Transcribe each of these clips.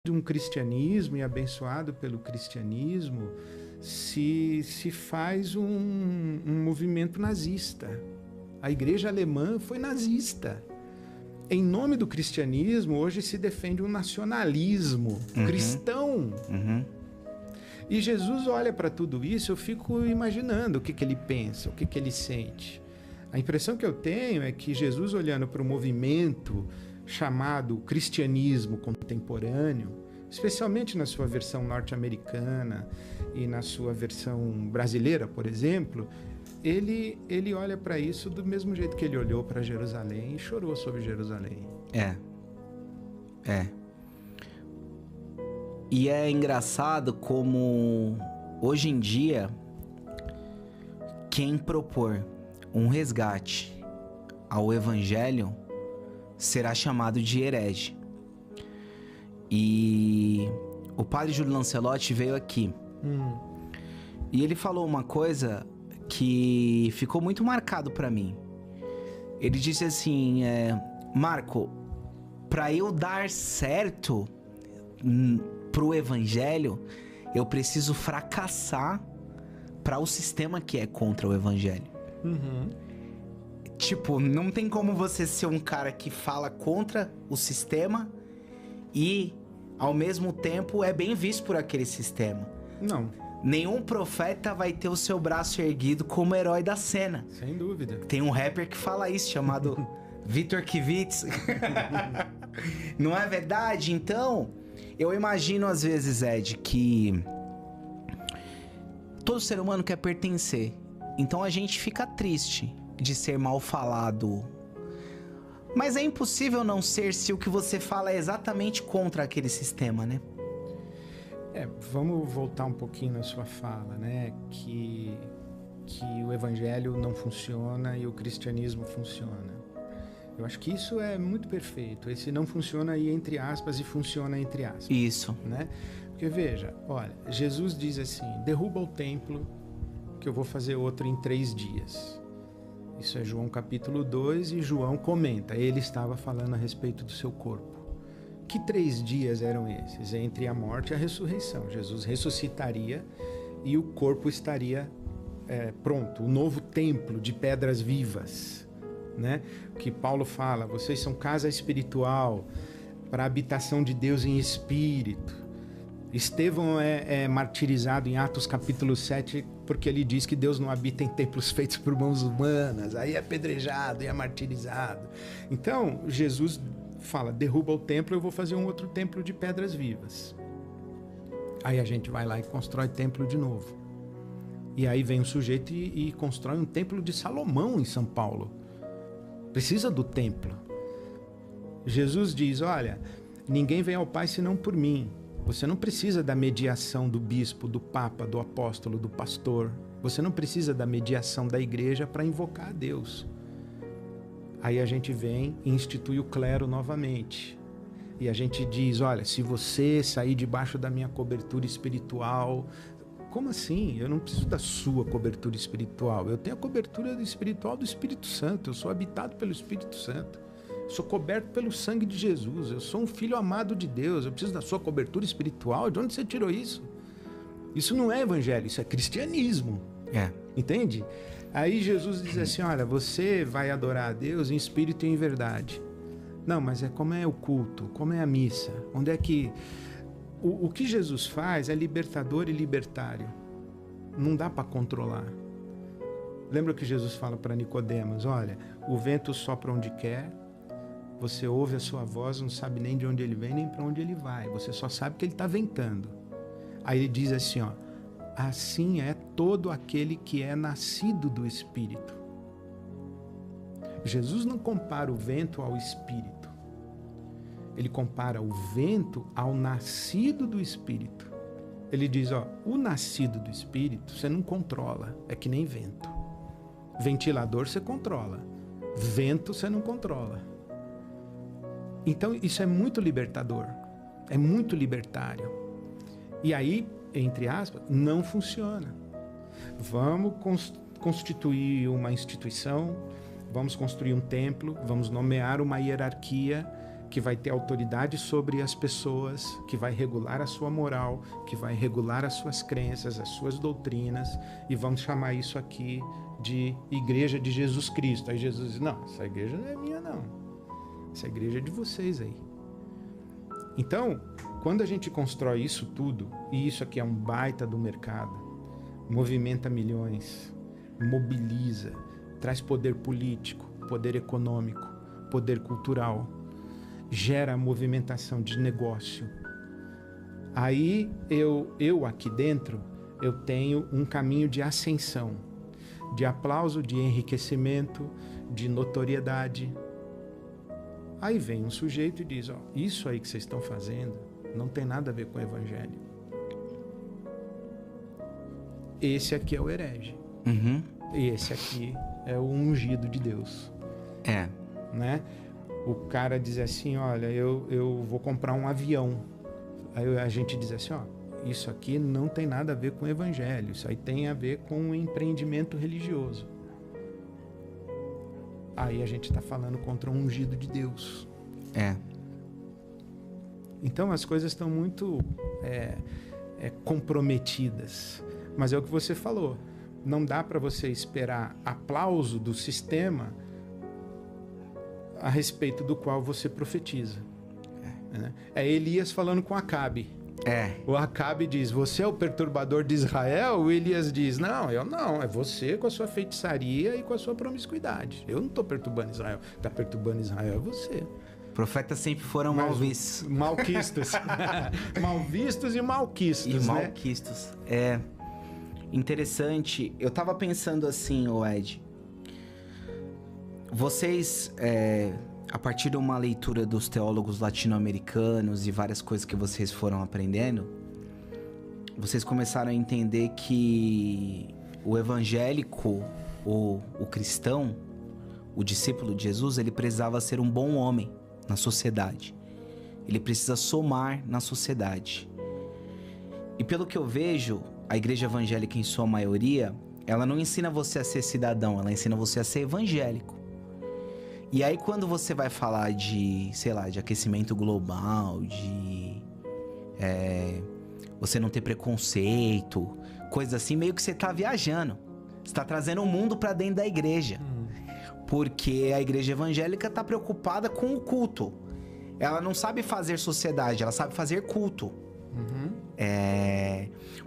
de um cristianismo e abençoado pelo cristianismo se faz um movimento nazista. A igreja alemã foi nazista. Em nome do cristianismo, hoje se defende um nacionalismo cristão. E Jesus olha para tudo isso, eu fico imaginando o que ele pensa, o que ele sente. A impressão que eu tenho é que Jesus, olhando para o movimento chamado cristianismo contemporâneo, especialmente na sua versão norte-americana e na sua versão brasileira, por exemplo, ele olha para isso do mesmo jeito que ele olhou para Jerusalém e chorou sobre Jerusalém. E é engraçado como, hoje em dia, quem propor um resgate ao evangelho será chamado de herege. E o padre Júlio Lancelotti veio aqui. E ele falou uma coisa que ficou muito marcado para mim. Ele disse assim, Marco, para eu dar certo pro evangelho, eu preciso fracassar para o sistema que é contra o evangelho. Tipo, não tem como você ser um cara que fala contra o sistema e, ao mesmo tempo, é bem visto por aquele sistema. Não. Nenhum profeta vai ter o seu braço erguido como herói da cena. Sem dúvida. Tem um rapper que fala isso, chamado Vitor Kivitz. Não é verdade? Então, eu imagino às vezes, Ed, que todo ser humano quer pertencer. Então a gente fica triste de ser mal falado. Mas é impossível não ser se o que você fala é exatamente contra aquele sistema, né? Vamos voltar um pouquinho na sua fala, né? Que o evangelho não funciona e o cristianismo funciona. Eu acho que isso é muito perfeito. Esse não funciona aí entre aspas e funciona entre aspas. Isso. Né? Porque veja, olha, Jesus diz assim, derruba o templo que eu vou fazer outro em 3 dias. Isso é João capítulo 2 e João comenta, ele estava falando a respeito do seu corpo. Que 3 dias eram esses? Entre a morte e a ressurreição. Jesus ressuscitaria e o corpo estaria pronto, o novo templo de pedras vivas, né? Que Paulo fala, vocês são casa espiritual para a habitação de Deus em espírito. Estevão é martirizado em Atos capítulo 7 porque ele diz que Deus não habita em templos feitos por mãos humanas, aí é apedrejado e é martirizado. Então Jesus fala, derruba o templo, eu vou fazer um outro templo de pedras vivas. Aí a gente vai lá e constrói templo de novo. E aí vem um sujeito e constrói um templo de Salomão em São Paulo. Precisa do templo. Jesus diz, olha, ninguém vem ao Pai senão por mim. Você não precisa da mediação do bispo, do papa, do apóstolo, do pastor. Você não precisa da mediação da igreja para invocar a Deus. Aí a gente vem e institui o clero novamente. E a gente diz, olha, se você sair debaixo da minha cobertura espiritual... Como assim? Eu não preciso da sua cobertura espiritual. Eu tenho a cobertura espiritual do Espírito Santo. Eu sou habitado pelo Espírito Santo. Sou coberto pelo sangue de Jesus. Eu sou um filho amado de Deus. Eu preciso da sua cobertura espiritual. De onde você tirou isso? Isso não é evangelho, isso é cristianismo. Entende? Aí Jesus diz assim, olha, você vai adorar a Deus em espírito e em verdade. Não, mas como é o culto? Como é a missa? Onde é que... O que Jesus faz é libertador e libertário. Não dá para controlar. Lembra que Jesus fala para Nicodemos, olha, o vento sopra onde quer, você ouve a sua voz, não sabe nem de onde ele vem, nem para onde ele vai. Você só sabe que ele está ventando. Aí ele diz assim, ó, assim é todo aquele que é nascido do Espírito. Jesus não compara o vento ao Espírito. Ele compara o vento ao nascido do Espírito. Ele diz, ó, o nascido do Espírito você não controla, é que nem vento. Ventilador você controla, vento você não controla. Então isso é muito libertador, é muito libertário. E aí, entre aspas, não funciona. Vamos constituir uma instituição, vamos construir um templo, vamos nomear uma hierarquia que vai ter autoridade sobre as pessoas, que vai regular a sua moral, que vai regular as suas crenças, as suas doutrinas, e vamos chamar isso aqui de Igreja de Jesus Cristo. Aí Jesus diz, não, essa igreja não é minha não, essa igreja é de vocês aí. Então, quando a gente constrói isso tudo, e isso aqui é um baita do mercado, movimenta milhões, mobiliza, traz poder político, poder econômico, poder cultural, gera movimentação de negócio. Aí eu aqui dentro, eu tenho um caminho de ascensão, de aplauso, de enriquecimento, de notoriedade. Aí vem um sujeito e diz, ó, isso aí que vocês estão fazendo não tem nada a ver com o evangelho. Esse aqui é o herege. Uhum. Esse aqui é o ungido de Deus. É. Né? O cara diz assim, olha, eu vou comprar um avião. Aí a gente diz assim, ó, isso aqui não tem nada a ver com o evangelho, isso aí tem a ver com um empreendimento religioso. Aí a gente está falando contra um ungido de Deus. É. Então as coisas estão muito comprometidas. Mas é o que você falou. Não dá para você esperar aplauso do sistema a respeito do qual você profetiza. É Elias falando com Acabe. O Acabe diz, você é o perturbador de Israel? O Elias diz, não, eu não. É você com a sua feitiçaria e com a sua promiscuidade. Eu não estou perturbando Israel. Está perturbando Israel é você. Profetas sempre foram mal vistos. Malquistos. Mal vistos e malquistos, e malquistos. É interessante. Eu tava pensando assim, Ed. Vocês, a partir de uma leitura dos teólogos latino-americanos e várias coisas que vocês foram aprendendo, vocês começaram a entender que o evangélico, o cristão, o discípulo de Jesus, ele precisava ser um bom homem na sociedade. Ele precisa somar na sociedade. E pelo que eu vejo, a igreja evangélica, em sua maioria, ela não ensina você a ser cidadão, ela ensina você a ser evangélico. E aí quando você vai falar de, sei lá, de aquecimento global, de você não ter preconceito, coisa assim, meio que você tá viajando. Você tá trazendo o mundo pra dentro da igreja. Porque a igreja evangélica tá preocupada com o culto. Ela não sabe fazer sociedade, ela sabe fazer culto.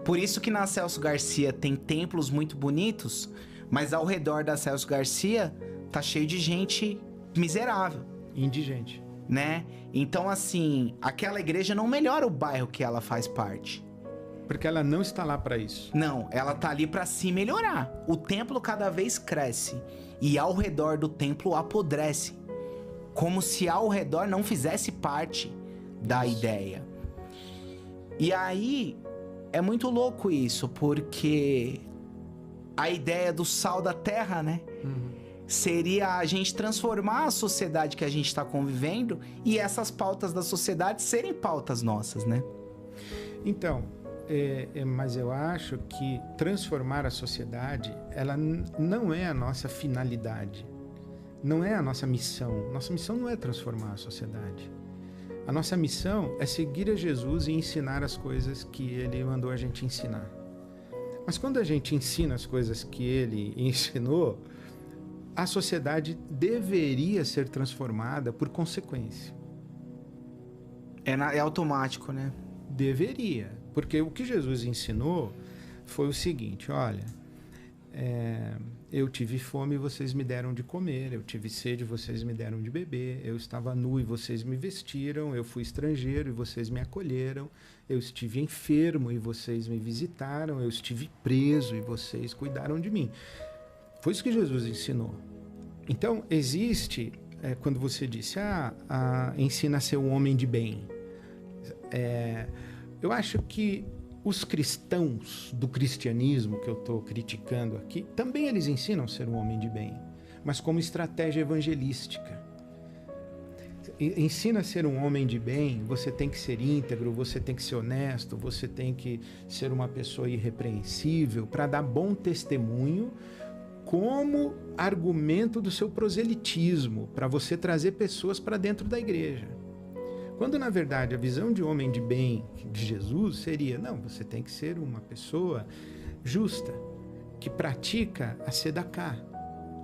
Por isso que na Celso Garcia tem templos muito bonitos, mas ao redor da Celso Garcia tá cheio de gente miserável. Indigente. Né? Então, assim, aquela igreja não melhora o bairro que ela faz parte. Porque ela não está lá para isso. Não, ela tá ali para se melhorar. O templo cada vez cresce e ao redor do templo apodrece. Como se ao redor não fizesse parte da ideia. E aí, é muito louco isso, porque a ideia do sal da terra, né? Seria a gente transformar a sociedade que a gente está convivendo e essas pautas da sociedade serem pautas nossas, né? Então, mas eu acho que transformar a sociedade, ela não é a nossa finalidade, não é a nossa missão. Nossa missão não é transformar a sociedade. A nossa missão é seguir a Jesus e ensinar as coisas que Ele mandou a gente ensinar. Mas quando a gente ensina as coisas que Ele ensinou, a sociedade deveria ser transformada por consequência. É automático, né? Deveria. Porque o que Jesus ensinou foi o seguinte, olha, eu tive fome e vocês me deram de comer, eu tive sede e vocês me deram de beber, eu estava nu e vocês me vestiram, eu fui estrangeiro e vocês me acolheram, eu estive enfermo e vocês me visitaram, eu estive preso e vocês cuidaram de mim. Foi isso que Jesus ensinou. Então, existe, quando você disse, ensina a ser um homem de bem. Eu acho que os cristãos do cristianismo, que eu estou criticando aqui, também eles ensinam a ser um homem de bem, mas como estratégia evangelística. Ensina a ser um homem de bem, você tem que ser íntegro, você tem que ser honesto, você tem que ser uma pessoa irrepreensível para dar bom testemunho como argumento do seu proselitismo, para você trazer pessoas para dentro da igreja. Quando, na verdade, a visão de homem de bem de Jesus seria, não, você tem que ser uma pessoa justa, que pratica a tzedakah,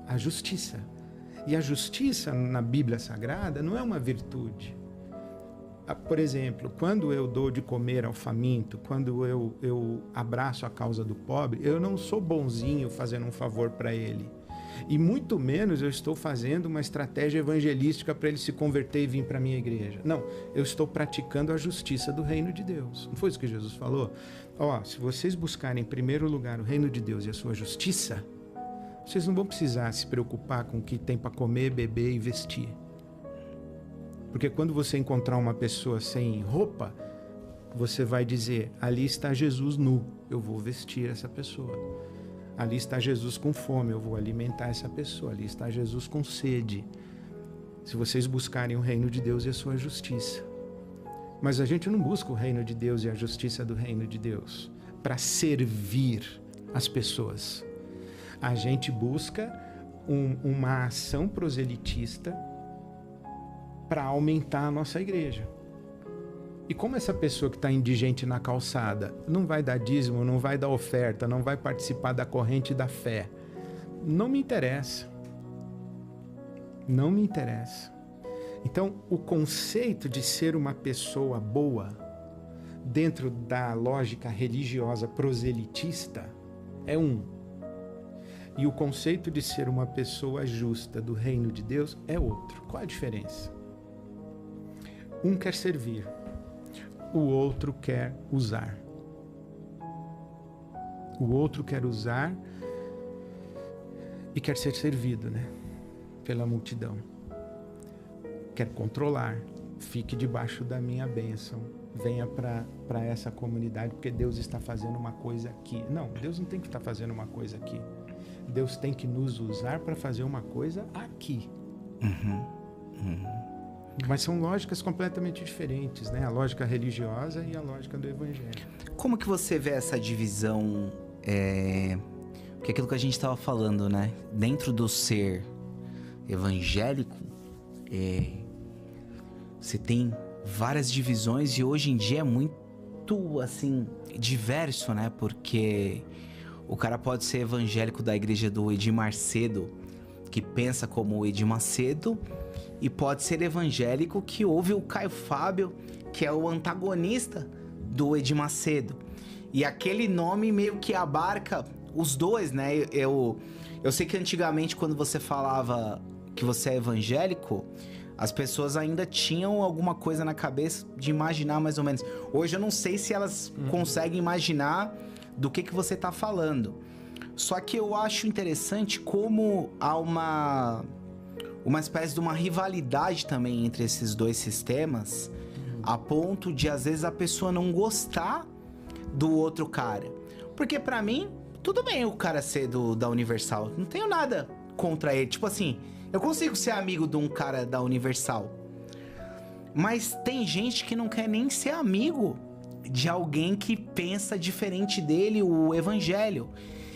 a justiça. E a justiça na Bíblia Sagrada não é uma virtude. Por exemplo, quando eu dou de comer ao faminto, quando eu abraço a causa do pobre, eu não sou bonzinho fazendo um favor para ele. E muito menos eu estou fazendo uma estratégia evangelística para ele se converter e vir para a minha igreja. Não, eu estou praticando a justiça do reino de Deus. Não foi isso que Jesus falou? Se vocês buscarem em primeiro lugar o reino de Deus e a sua justiça, vocês não vão precisar se preocupar com o que tem para comer, beber e vestir. Porque quando você encontrar uma pessoa sem roupa, você vai dizer, ali está Jesus nu, eu vou vestir essa pessoa. Ali está Jesus com fome, eu vou alimentar essa pessoa. Ali está Jesus com sede. Se vocês buscarem o reino de Deus e a sua justiça. Mas a gente não busca o reino de Deus e a justiça do reino de Deus para servir as pessoas. A gente busca uma ação proselitista para aumentar a nossa igreja. E como essa pessoa que está indigente na calçada não vai dar dízimo, não vai dar oferta, não vai participar da corrente da fé, não me interessa. Não me interessa. Então, o conceito de ser uma pessoa boa, dentro da lógica religiosa proselitista, é um. E o conceito de ser uma pessoa justa do reino de Deus é outro. Qual a diferença? Um quer servir. O outro quer usar. O outro quer usar e quer ser servido, né? Pela multidão. Quer controlar. Fique debaixo da minha bênção. Venha para essa comunidade porque Deus está fazendo uma coisa aqui. Não, Deus não tem que estar fazendo uma coisa aqui. Deus tem que nos usar para fazer uma coisa aqui. Mas são lógicas completamente diferentes, né? A lógica religiosa e a lógica do evangelho. Como que você vê essa divisão? Porque aquilo que a gente estava falando, né? Dentro do ser evangélico, você tem várias divisões e hoje em dia é muito, assim, diverso, né? Porque o cara pode ser evangélico da igreja do Edir Macedo, que pensa como o Edir Macedo, e pode ser evangélico que ouve o Caio Fábio, que é o antagonista do Edir Macedo. E aquele nome meio que abarca os dois, né? Eu sei que antigamente, quando você falava que você é evangélico, as pessoas ainda tinham alguma coisa na cabeça de imaginar mais ou menos. Hoje eu não sei se elas conseguem imaginar do que você está falando. Só que eu acho interessante como há uma espécie de uma rivalidade também entre esses dois sistemas, a ponto de, às vezes, a pessoa não gostar do outro cara. Porque, pra mim, tudo bem o cara ser da Universal. Não tenho nada contra ele. Tipo assim, eu consigo ser amigo de um cara da Universal. Mas tem gente que não quer nem ser amigo de alguém que pensa diferente dele, o evangelho.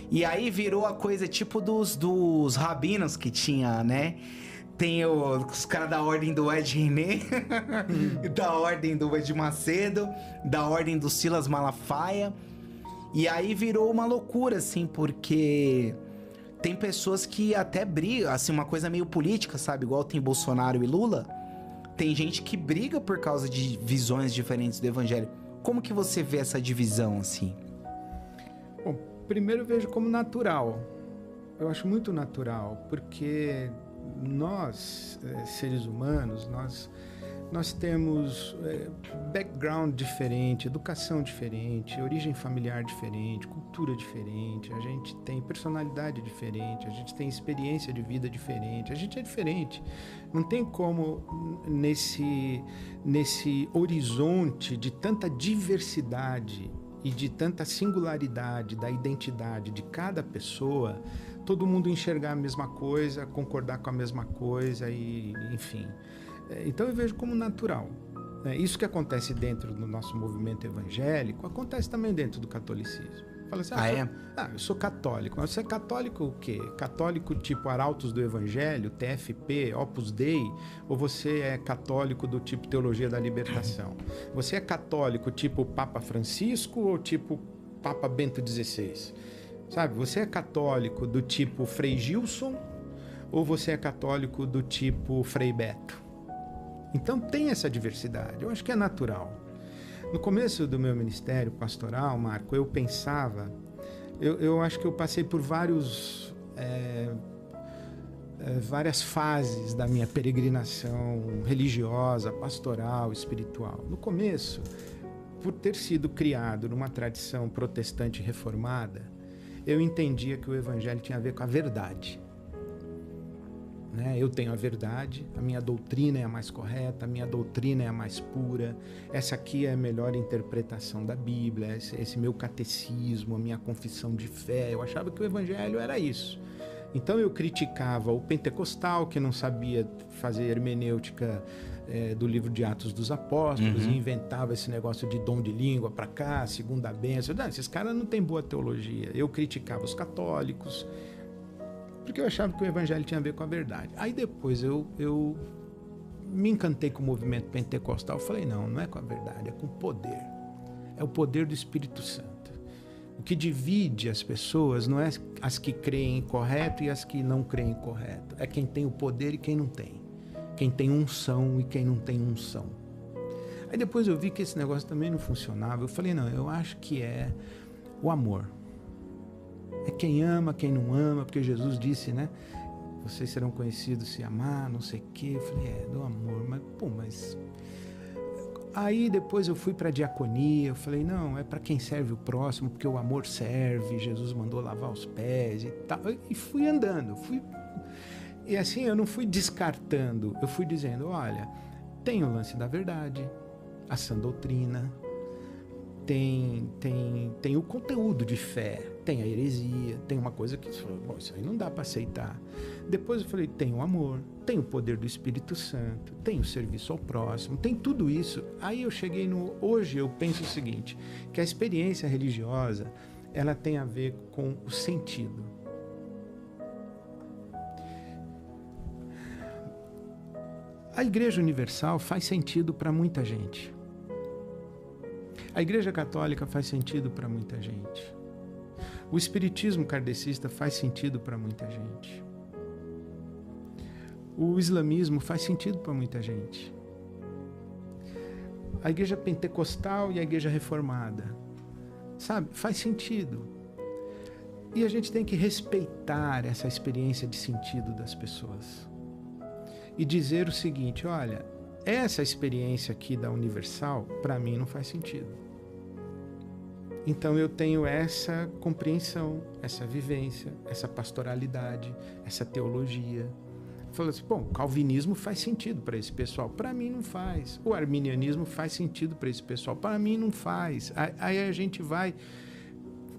E aí virou a coisa tipo dos rabinos que tinha, né? Tem os caras da ordem do Ed René, da ordem do Edir Macedo, da ordem do Silas Malafaia. E aí virou uma loucura, assim, porque tem pessoas que até brigam, assim, uma coisa meio política, sabe? Igual tem Bolsonaro e Lula. Tem gente que briga por causa de visões diferentes do evangelho. Como que você vê essa divisão, assim? Bom, primeiro eu vejo como natural. Eu acho muito natural, porque nós, seres humanos, nós temos background diferente, educação diferente, origem familiar diferente, cultura diferente, a gente tem personalidade diferente, a gente tem experiência de vida diferente, a gente é diferente. Não tem como, nesse horizonte de tanta diversidade e de tanta singularidade da identidade de cada pessoa, todo mundo enxergar a mesma coisa, concordar com a mesma coisa e, enfim. Então eu vejo como natural. Isso que acontece dentro do nosso movimento evangélico, acontece também dentro do catolicismo. Fala assim, eu sou católico. Mas você é católico o quê? Católico tipo Arautos do Evangelho, TFP, Opus Dei? Ou você é católico do tipo Teologia da Libertação? Você é católico tipo Papa Francisco ou tipo Papa Bento XVI? Sabe, você é católico do tipo Frei Gilson ou você é católico do tipo Frei Beto? Então tem essa diversidade, eu acho que é natural. No começo do meu ministério pastoral, Marco, eu pensava, eu acho que eu passei por várias fases da minha peregrinação religiosa, pastoral, espiritual. No começo, por ter sido criado numa tradição protestante reformada, eu entendia que o evangelho tinha a ver com a verdade. Né? Eu tenho a verdade, a minha doutrina é a mais correta, a minha doutrina é a mais pura, essa aqui é a melhor interpretação da Bíblia, esse meu catecismo, a minha confissão de fé. Eu achava que o evangelho era isso. Então eu criticava o pentecostal, que não sabia fazer hermenêutica do livro de Atos dos Apóstolos, e inventava esse negócio de dom de língua para cá, segunda bênção. Não, esses caras não têm boa teologia. Eu criticava os católicos, porque eu achava que o evangelho tinha a ver com a verdade. Aí depois eu me encantei com o movimento pentecostal. Eu falei, não é com a verdade, é com o poder. É o poder do Espírito Santo. O que divide as pessoas não é as que creem correto e as que não creem correto. É quem tem o poder e quem não tem. Quem tem unção e quem não tem unção. Aí depois eu vi que esse negócio também não funcionava. Eu falei, não, eu acho que é o amor. É quem ama, quem não ama, porque Jesus disse, né? Vocês serão conhecidos se amar, não sei o quê. Eu falei, do amor, mas... Aí depois eu fui para a diaconia, eu falei, não, é para quem serve o próximo, porque o amor serve, Jesus mandou lavar os pés e tal. E fui andando, E assim, eu não fui descartando, eu fui dizendo, olha, tem o lance da verdade, a sã doutrina, tem o conteúdo de fé, tem a heresia, tem uma coisa que bom, isso aí não dá para aceitar. Depois eu falei, tem o amor, tem o poder do Espírito Santo, tem o serviço ao próximo, tem tudo isso. Aí eu cheguei hoje eu penso o seguinte, que a experiência religiosa, ela tem a ver com o sentido. A Igreja Universal faz sentido para muita gente. A Igreja Católica faz sentido para muita gente. O Espiritismo kardecista faz sentido para muita gente. O Islamismo faz sentido para muita gente. A Igreja Pentecostal e a Igreja Reformada, sabe? Faz sentido. E a gente tem que respeitar essa experiência de sentido das pessoas. E dizer o seguinte, olha, essa experiência aqui da Universal, para mim não faz sentido. Então eu tenho essa compreensão, essa vivência, essa pastoralidade, essa teologia. Falou assim, bom, o calvinismo faz sentido para esse pessoal, para mim não faz. O arminianismo faz sentido para esse pessoal, para mim não faz. Aí a gente vai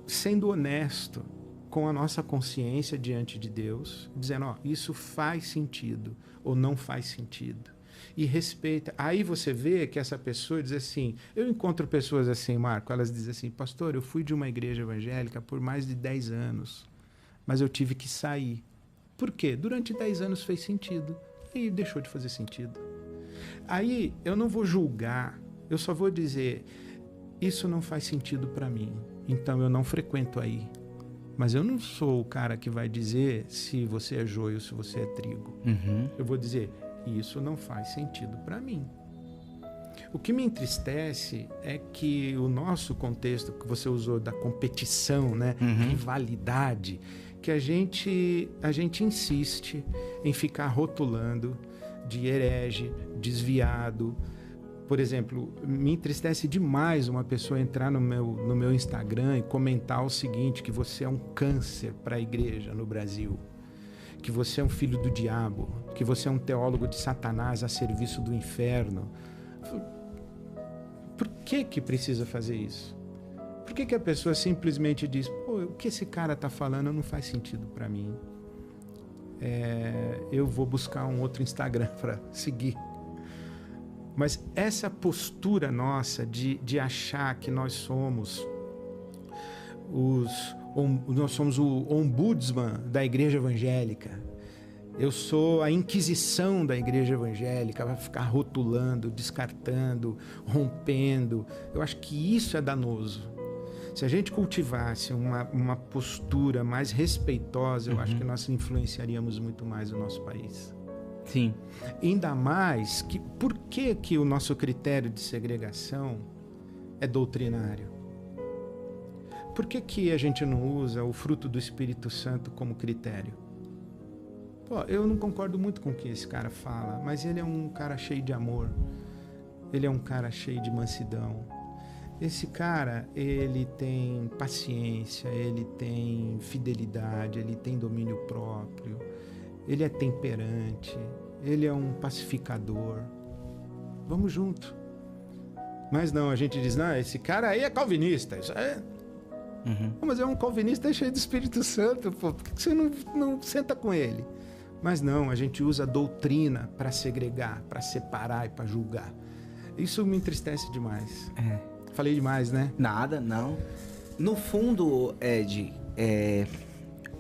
sendo honesto com a nossa consciência diante de Deus, dizendo, isso faz sentido ou não faz sentido. E respeita. Aí você vê que essa pessoa diz assim, eu encontro pessoas assim, Marco, elas dizem assim, pastor, eu fui de uma igreja evangélica por mais de 10 anos, mas eu tive que sair. Por quê? Durante 10 anos fez sentido e deixou de fazer sentido. Aí eu não vou julgar, eu só vou dizer, isso não faz sentido para mim, então eu não frequento aí. Mas eu não sou o cara que vai dizer se você é joio ou se você é trigo. Eu vou dizer, isso não faz sentido para mim. O que me entristece é que o nosso contexto que você usou da competição, né, rivalidade, que a gente insiste em ficar rotulando de herege, desviado. Por exemplo, me entristece demais uma pessoa entrar no meu Instagram e comentar o seguinte, que você é um câncer para a igreja no Brasil, que você é um filho do diabo, que você é um teólogo de Satanás a serviço do inferno. Por que precisa fazer isso? Por que a pessoa simplesmente diz, pô, o que esse cara está falando não faz sentido para mim? Eu vou buscar um outro Instagram para seguir. Mas essa postura nossa de achar que nós somos Nós somos o ombudsman da igreja evangélica. Eu sou a inquisição da igreja evangélica, vai ficar rotulando, descartando, rompendo. Eu acho que isso é danoso. Se a gente cultivasse uma postura mais respeitosa, eu acho que nós influenciaríamos muito mais o nosso país. Sim. Ainda mais que por que o nosso critério de segregação é doutrinário? Por que a gente não usa o fruto do Espírito Santo como critério? Pô, eu não concordo muito com o que esse cara fala, mas ele é um cara cheio de amor. Ele é um cara cheio de mansidão. Esse cara, ele tem paciência, ele tem fidelidade, ele tem domínio próprio, ele é temperante, ele é um pacificador. Vamos junto. Mas não, a gente diz, não, esse cara aí é calvinista, isso é... Mas é um calvinista cheio do Espírito Santo, pô, por que você não senta com ele? Mas não, a gente usa a doutrina para segregar, para separar e para julgar. Isso me entristece demais. Falei demais, né? Nada, não. No fundo, Ed,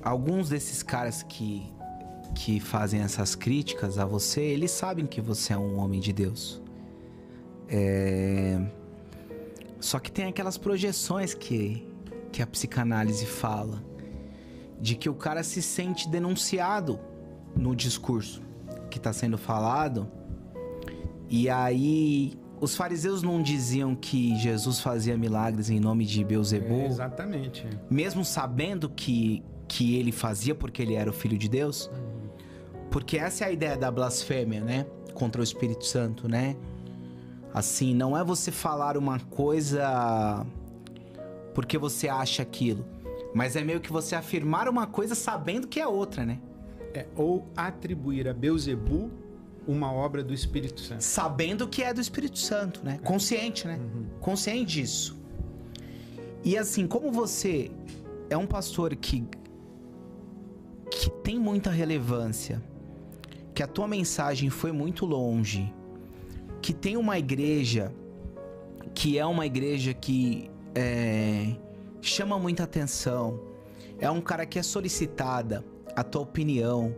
alguns desses caras que fazem essas críticas a você, eles sabem que você é um homem de Deus. Só que tem aquelas projeções que a psicanálise fala, de que o cara se sente denunciado no discurso que está sendo falado. E aí, os fariseus não diziam que Jesus fazia milagres em nome de Beelzebul? Exatamente. Mesmo sabendo que ele fazia porque ele era o Filho de Deus? Porque essa é a ideia da blasfêmia, né? Contra o Espírito Santo, né? Assim, não é você falar uma coisa porque você acha aquilo, mas é meio que você afirmar uma coisa sabendo que é outra, né? Ou atribuir a Beelzebul uma obra do Espírito Santo. Sabendo que é do Espírito Santo, né? Consciente, né? Consciente disso. E assim, como você é um pastor que tem muita relevância, que a tua mensagem foi muito longe, que tem uma igreja que é uma igreja que chama muita atenção, é um cara que é solicitada a tua opinião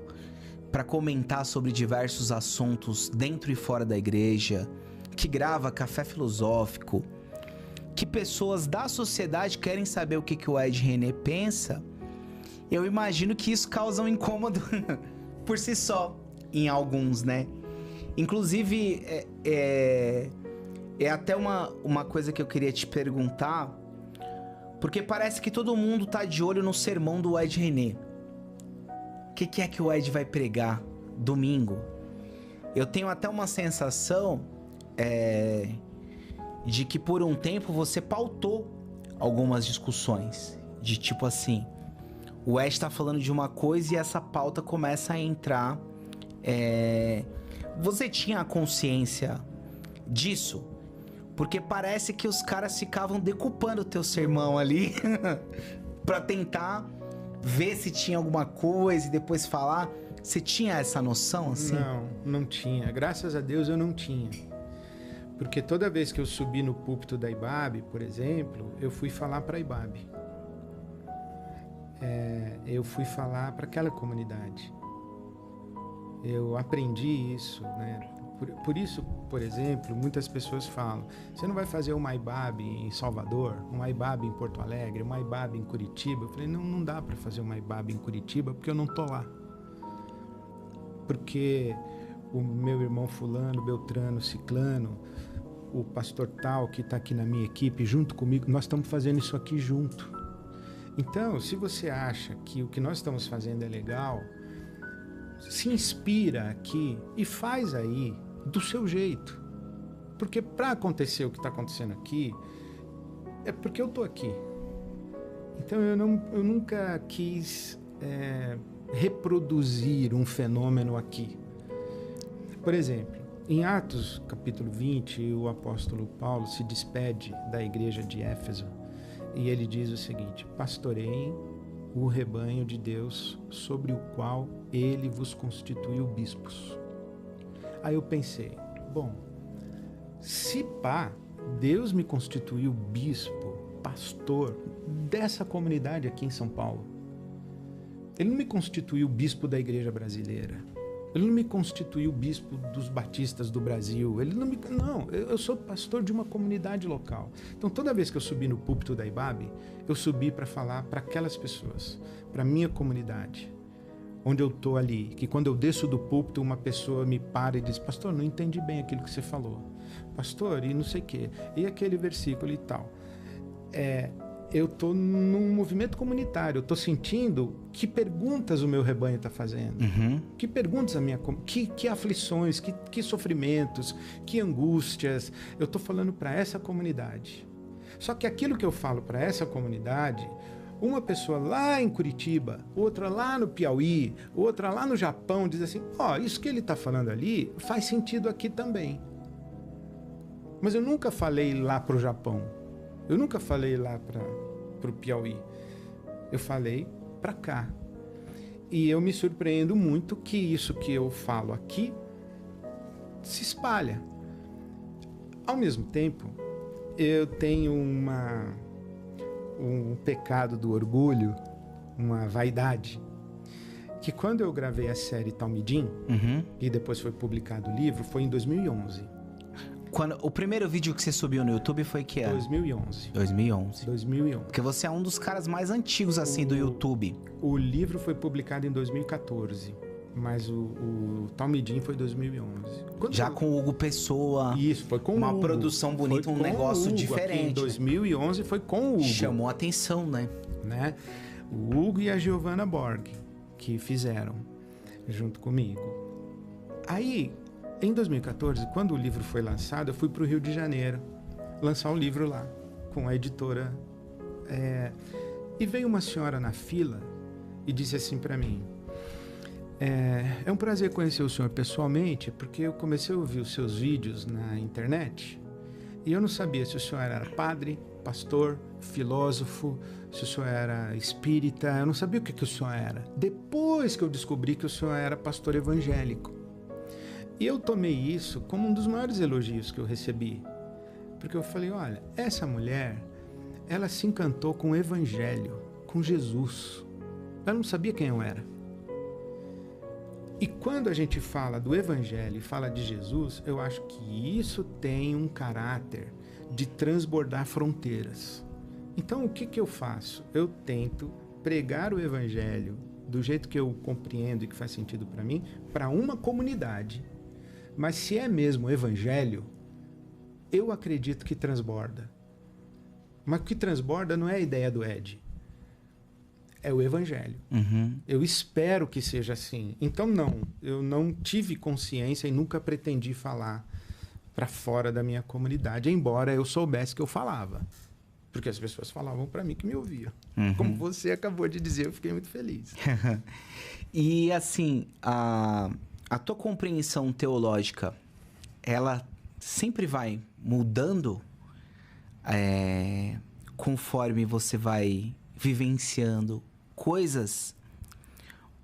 para comentar sobre diversos assuntos dentro e fora da igreja, que grava café filosófico, que pessoas da sociedade querem saber o que o Ed René pensa. Eu imagino que isso causa um incômodo por si só em alguns, né? Inclusive, é até uma coisa que eu queria te perguntar, porque parece que todo mundo tá de olho no sermão do Ed René. O que é que o Ed vai pregar domingo? Eu tenho até uma sensação de que por um tempo você pautou algumas discussões. De tipo assim, o Ed tá falando de uma coisa e essa pauta começa a entrar. Você tinha a consciência disso? Porque parece que os caras ficavam decupando o teu sermão ali pra tentar ver se tinha alguma coisa e depois falar. Você tinha essa noção assim? Não tinha. Graças a Deus eu não tinha. Porque toda vez que eu subi no púlpito da IBAB, por exemplo, eu fui falar para a IBAB. Eu fui falar para aquela comunidade. Eu aprendi isso, né? Por isso, por exemplo, muitas pessoas falam, você não vai fazer uma IBAB em Salvador, uma IBAB em Porto Alegre, uma IBAB em Curitiba? Eu falei, não dá para fazer uma IBAB em Curitiba porque eu não tô lá. Porque o meu irmão fulano, Beltrano, Ciclano, o pastor tal que está aqui na minha equipe junto comigo, nós estamos fazendo isso aqui junto. Então, se você acha que o que nós estamos fazendo é legal, se inspira aqui e faz aí do seu jeito. Porque para acontecer o que está acontecendo aqui, é porque eu estou aqui. Então eu nunca quis reproduzir um fenômeno aqui. Por exemplo, em Atos capítulo 20, o apóstolo Paulo se despede da igreja de Éfeso e ele diz o seguinte: pastoreiem o rebanho de Deus sobre o qual ele vos constituiu bispos. Aí eu pensei, bom, se pá, Deus me constituiu bispo, pastor dessa comunidade aqui em São Paulo. Ele não me constituiu bispo da igreja brasileira. Ele não me constituiu bispo dos batistas do Brasil. Não, eu sou pastor de uma comunidade local. Então, toda vez que eu subi no púlpito da IBAB, eu subi para falar para aquelas pessoas, para a minha comunidade, onde eu estou ali. Que quando eu desço do púlpito, uma pessoa me para e diz: pastor, não entendi bem aquilo que você falou. Pastor, e não sei o quê. E aquele versículo e tal. Eu estou num movimento comunitário, eu estou sentindo que perguntas o meu rebanho está fazendo, que perguntas que aflições, que sofrimentos, que angústias, eu estou falando para essa comunidade. Só que aquilo que eu falo para essa comunidade, uma pessoa lá em Curitiba, outra lá no Piauí, outra lá no Japão, diz assim: isso que ele está falando ali faz sentido aqui também. Mas eu nunca falei lá para o Japão. Eu nunca falei lá para o Piauí. Eu falei para cá. E eu me surpreendo muito que isso que eu falo aqui se espalha. Ao mesmo tempo, eu tenho um pecado do orgulho, uma vaidade, que quando eu gravei a série Talmidim, e depois foi publicado o livro, foi em 2011. O primeiro vídeo que você subiu no YouTube foi que ano? 2011. 2011. Porque você é um dos caras mais antigos, assim, do YouTube. O livro foi publicado em 2014, mas o Talmidim foi em 2011. Com o Hugo Pessoa. Isso, foi com o Hugo. Uma produção bonita, um negócio diferente. Aqui em 2011 foi com o Hugo. Chamou a atenção, né? O Hugo e a Giovanna Borg, que fizeram junto comigo. Aí, em 2014, quando o livro foi lançado, eu fui para o Rio de Janeiro lançar o livro lá, com a editora. E veio uma senhora na fila e disse assim para mim: é um prazer conhecer o senhor pessoalmente, porque eu comecei a ouvir os seus vídeos na internet e eu não sabia se o senhor era padre, pastor, filósofo, se o senhor era espírita, eu não sabia o que o senhor era. Depois que eu descobri que o senhor era pastor evangélico. E eu tomei isso como um dos maiores elogios que eu recebi. Porque eu falei: olha, essa mulher, ela se encantou com o Evangelho, com Jesus. Ela não sabia quem eu era. E quando a gente fala do Evangelho e fala de Jesus, eu acho que isso tem um caráter de transbordar fronteiras. Então, o que eu faço? Eu tento pregar o Evangelho do jeito que eu compreendo e que faz sentido para mim, para uma comunidade. Mas se é mesmo evangelho, eu acredito que transborda. Mas o que transborda não é a ideia do Ed. É o evangelho. Eu espero que seja assim. Então, eu não tive consciência e nunca pretendi falar para fora da minha comunidade, embora eu soubesse que eu falava. Porque as pessoas falavam para mim que me ouviam. Como você acabou de dizer, eu fiquei muito feliz. E assim, a tua compreensão teológica, ela sempre vai mudando conforme você vai vivenciando coisas?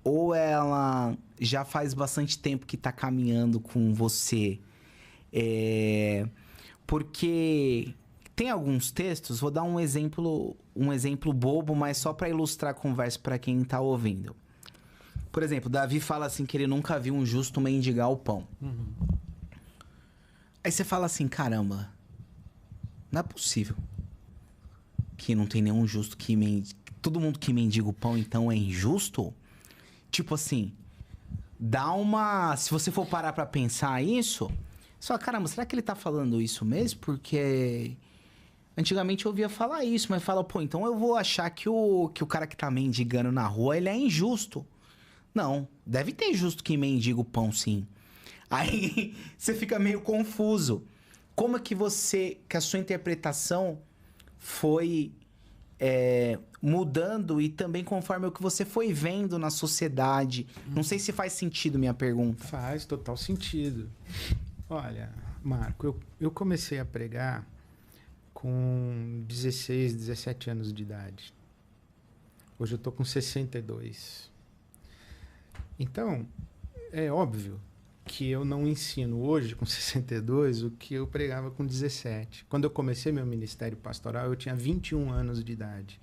Ou ela já faz bastante tempo que está caminhando com você? Porque tem alguns textos, vou dar um exemplo bobo, mas só para ilustrar a conversa para quem está ouvindo. Por exemplo, Davi fala assim que ele nunca viu um justo mendigar o pão. Aí você fala assim: caramba, não é possível que não tem nenhum justo que todo mundo que mendiga o pão então é injusto? Tipo assim, se você for parar pra pensar isso, só caramba, será que ele tá falando isso mesmo? Porque antigamente eu ouvia falar isso, mas fala, então eu vou achar que o cara que tá mendigando na rua, ele é injusto. Não, deve ter justo que mendiga o pão, sim. Aí você fica meio confuso. Como é que a sua interpretação foi mudando e também conforme o que você foi vendo na sociedade? Não sei se faz sentido minha pergunta. Faz total sentido. Olha, Marco, eu comecei a pregar com 16, 17 anos de idade. Hoje eu tô com 62. Então, é óbvio que eu não ensino hoje, com 62, o que eu pregava com 17. Quando eu comecei meu ministério pastoral, eu tinha 21 anos de idade.